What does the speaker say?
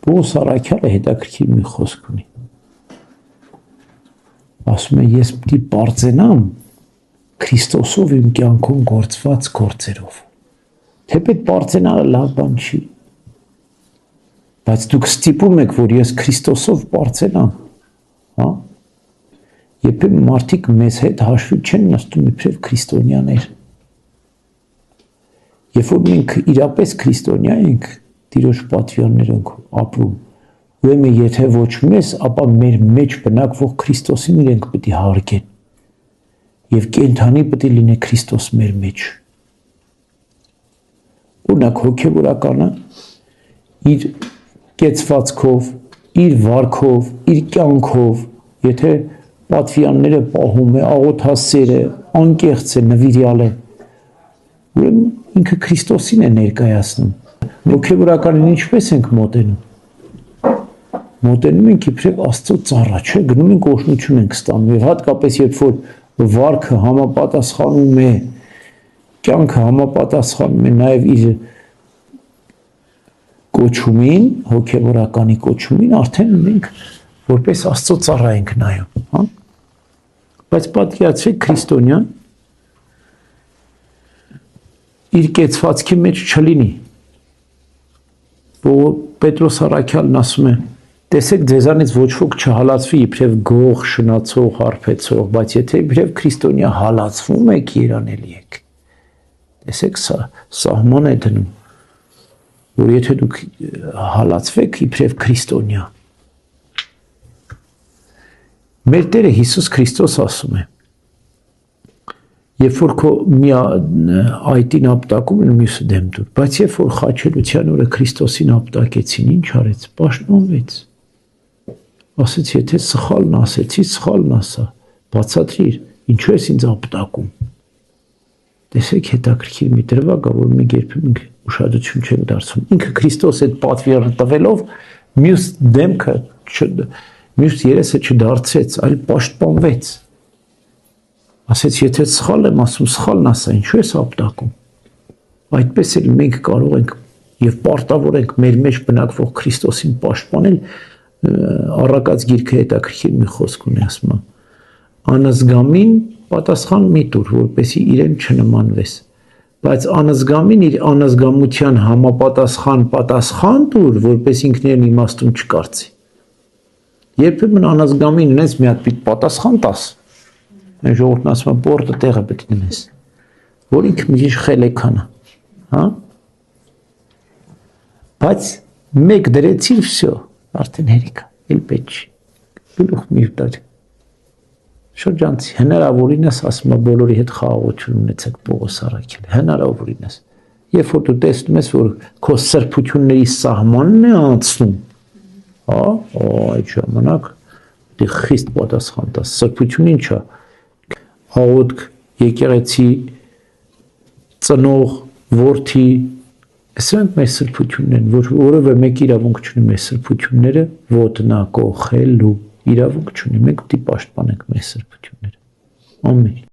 Պողոս առաքյալը հետաքրքիր մի խոսք ունի։ Ասում է, ես պիտի պարծենամ Քրիստոսով իմ կյանքում գործված գործերով։ Թեպետ պարծենալը լավ բան չի։ Բայց դուք ստիպում եք, որ ես Քրիստոսով պարծենամ, հա։ Երբեմն մարդիկ մեզ հետ հաշվի չեն նստում իբրև քրիստոնյաներ։ Երբ որ մենք իրապես քրիստոնյա ենք, Տիրոջ պատվիրաններ ենք ապրում, ուրեմն եթե ոչ մեզ, ապա մեր մեջ բնակվող Քրիստոսին իրենք պետք է հարգեն։ Եվ կենդանի պետք է լինի Քրիստոս մեր մեջ։ Օրինակ հոգևորականը իր կեցվածքով, իր վարքով, իր կյանքով, եթե պատվիրանները պահում է, աղոթասեր է, անկեղծ է, նվիրյալ է, ուրեմն ինքը Քրիստոսին է ներկայացնում։ Հոգևորականին ինչպես ենք մոտենում։ Մոտենում ենք իբրև Աստծո ծառա, չէ, գնում ենք օրհնություն ենք ստանում, եւ հատկապես երբ որ վարքը համապատասխանում է, կյանքը համապատասխանում է նաեւ իր կոչումին, հոգևորականի կոչումին, արդեն մենք որպես Աստծո ծառա ենք նայում, հա։ Բայց պատկերացրեք քրիստոնյան իր կեցվածքի մեջ չլինի։ Պետրոս առաքյալն ասում է. տեսեք ձեզանից ոչ ոք չհալածվի իբրև գող, շնացող, հարբեցող, բայց եթե իբրև քրիստոնյա հալածվում եք, երանելի եք։ Տեսեք սա սահման է դնում, որ եթե դուք հալածվեք իբրև քրիստոնյա։ Մեր Տերը Հիսուս Քրիստոս ասում է. երբ որ քո մի այտին ապտակում են մյուսը դեմ դուր, բայց երբ որ խաչելության օրը Քրիստոսին ապտակեցին, ինչ արեց, պաշտպանվեց։ Ասեց, եթե սխալն ասեցի, սխալն ասա, բացատրիր, ինչու ես ինձ ապտակում։ Տեսեք հետաքրքիր մի դրվագ է, որ մենք երբեմն ուշադրություն չենք դարձնում։ Ինքը Քրիստոս այդ պատվիրանը տվելով մյուս դեմքը, մյուս երեսը չդարձեց, այլ պաշտպանվեց։ Ասեց, եթե սխալ եմ ասում, սխալն ասա, ինչու ես ապտակում։ Այդպես էլ մենք կարող ենք եւ պարտավոր ենք մեր մեջ բնակվող Քրիստոսին պաշտպանել։ Առակած գիրքը հետաքրքիր մի խոսք ունի, ասում է. անզգամին պատասխան մի տուր, որպեսզի իրեն չնմանվես, բայց անզգամին իր անզգամության համապատասխան տուր, որպես ինքն իմաստուն չկարծի։ Երբեմն անզգամին ունես մի հատ պիտ պատասխան տաս։ Այն ժողովուրդն ասում է, բորդը տեղը պետք է դնես, որ ինքը մի քիչ խելեքան է, հա։ Բայց մեկ դրեցիր, վсё, արդեն հերիք է, էլ պետք չի։ Գլուխ մի տար։ Շրջանցի, հնարավորինս ասում է բոլորի հետ խաղաղություն ունեցեք Պողոս առաքյալ, հնարավորինս։ Երբ որ դու տեսնում ես, որ քո սրբությունների սահմանն է անցնում, հա, այդ ժամանակ դի խիստ պատասխան տաս։ Սրբություն ինչ է։ Աղոթք, եկեղեցի, ծնող, որդի, սրանք մեր սրբություններն են, որ որևէ մեկ իրավունք չունի մեր սրբությունները ոտնակոխելու իրավունք չունի, մենք պետք է պաշտպանենք մեր սրբությունները։ Ամեն